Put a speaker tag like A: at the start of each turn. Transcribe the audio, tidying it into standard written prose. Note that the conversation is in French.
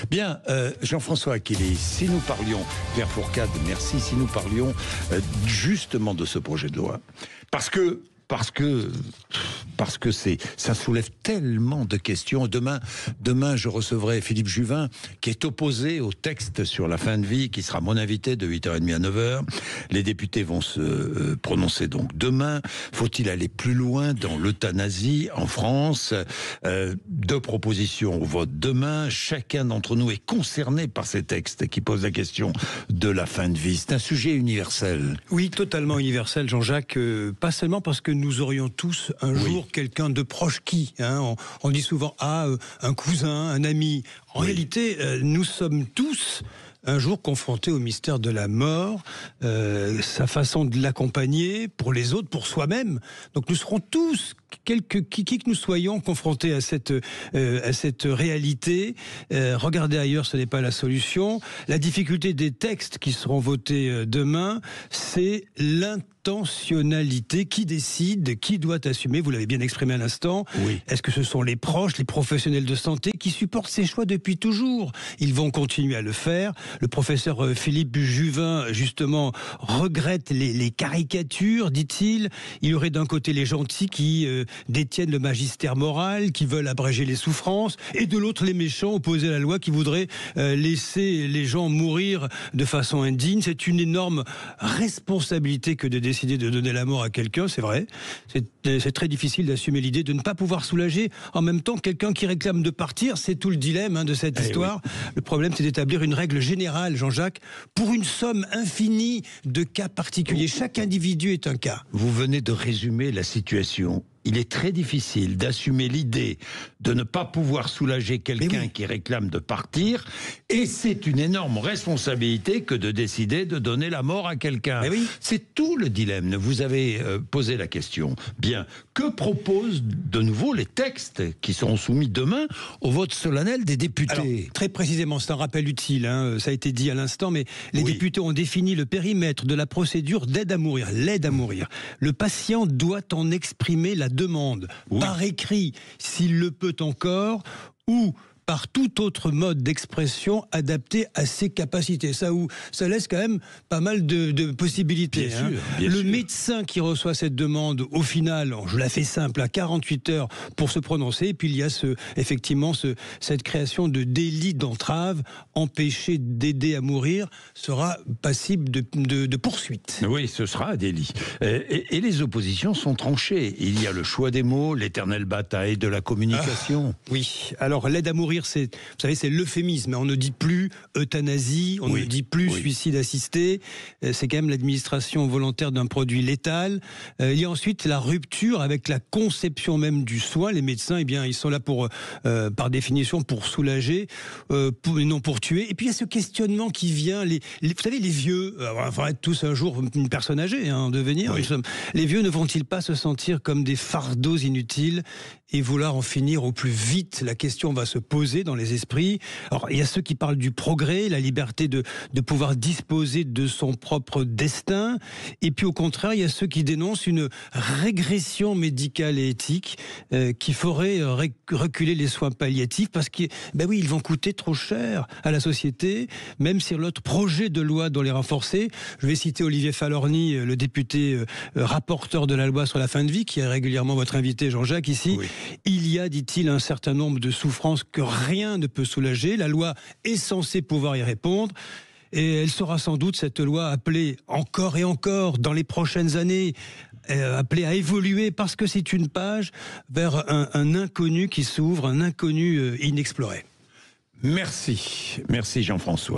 A: Bien, Jean-François Achille, si nous parlions, Claire Fourcade, merci, si nous parlions justement de ce projet de loi, parce que ça soulève tellement de questions. Demain, je recevrai Philippe Juvin, qui est opposé au texte sur la fin de vie, qui sera mon invité de 8h30 à 9h. Les députés vont se prononcer donc demain. Faut-il aller plus loin dans l'euthanasie en France? Deux propositions au vote demain. Chacun d'entre nous est concerné par ces textes qui posent la question de la fin de vie. C'est un sujet universel.
B: Oui, totalement universel, Jean-Jacques. Pas seulement parce que nous aurions tous un jour quelqu'un de proche qui. On dit souvent un cousin, un ami. En réalité, nous sommes tous un jour confrontés au mystère de la mort, sa façon de l'accompagner pour les autres, pour soi-même. Donc nous serons tous, qui que nous soyons, confrontés à cette réalité. Regardez ailleurs, ce n'est pas la solution. La difficulté des textes qui seront votés demain, c'est l'intentionnalité. Qui décide, qui doit assumer? Vous l'avez bien exprimé à l'instant. Oui. Est-ce que ce sont les proches, les professionnels de santé qui supportent ces choix depuis toujours? Ils vont continuer à le faire. Le professeur Philippe Juvin, justement, regrette les caricatures, dit-il. Il y aurait d'un côté les gentils qui détiennent le magistère moral, qui veulent abréger les souffrances, et de l'autre les méchants opposés à la loi qui voudraient laisser les gens mourir de façon indigne. C'est une énorme responsabilité que de décider de donner la mort à quelqu'un, c'est vrai. C'est très difficile d'assumer l'idée de ne pas pouvoir soulager en même temps quelqu'un qui réclame de partir. C'est tout le dilemme de cette histoire. Oui. Le problème, c'est d'établir une règle générale, Jean-Jacques, pour une somme infinie de cas particuliers. Chaque individu est un cas.
A: Vous venez de résumer la situation. Il est très difficile d'assumer l'idée de ne pas pouvoir soulager quelqu'un qui réclame de partir, et c'est une énorme responsabilité que de décider de donner la mort à quelqu'un. C'est tout le dilemme. Vous avez posé la question. Bien, que proposent de nouveau les textes qui seront soumis demain au vote solennel des députés?
B: Alors, très précisément, c'est un rappel utile, ça a été dit à l'instant, mais les députés ont défini le périmètre de la procédure d'aide à mourir, l'aide à mourir. Le patient doit en exprimer la demande, par écrit, s'il le peut encore, ou par tout autre mode d'expression adapté à ses capacités. Ça laisse quand même pas mal de possibilités. Bien sûr. Médecin qui reçoit cette demande, au final, je la fais simple, à 48 heures pour se prononcer. Et puis il y a effectivement cette création de délit d'entrave, empêcher d'aider à mourir, sera passible de poursuite.
A: Oui, ce sera un délit. Et les oppositions sont tranchées. Il y a le choix des mots, l'éternelle bataille de la communication.
B: Oui, alors l'aide à mourir, vous savez, c'est l'euphémisme. On ne dit plus euthanasie, on ne dit plus suicide assisté. C'est quand même l'administration volontaire d'un produit létal. Il y a ensuite la rupture avec la conception même du soin. Les médecins, ils sont là par définition pour soulager, et non pour tuer. Et puis il y a ce questionnement qui vient. Vous savez, les vieux, on va être tous un jour une personne âgée en devenir. Les vieux ne vont-ils pas se sentir comme des fardeaux inutiles et vouloir en finir au plus vite? La question va se poser dans les esprits. Alors, il y a ceux qui parlent du progrès, la liberté de pouvoir disposer de son propre destin. Et puis, au contraire, il y a ceux qui dénoncent une régression médicale et éthique qui ferait reculer les soins palliatifs parce qu'ils vont coûter trop cher à la société, même si l'autre projet de loi doit les renforcer. Je vais citer Olivier Falorni, le député rapporteur de la loi sur la fin de vie, qui est régulièrement votre invité, Jean-Jacques, ici. Il y a, dit-il, un certain nombre de souffrances que rien ne peut soulager. La loi est censée pouvoir y répondre. Et elle sera sans doute, cette loi, appelée encore et encore dans les prochaines années, appelée à évoluer, parce que c'est une page vers un inconnu qui s'ouvre, un inconnu inexploré.
A: Merci Jean-François.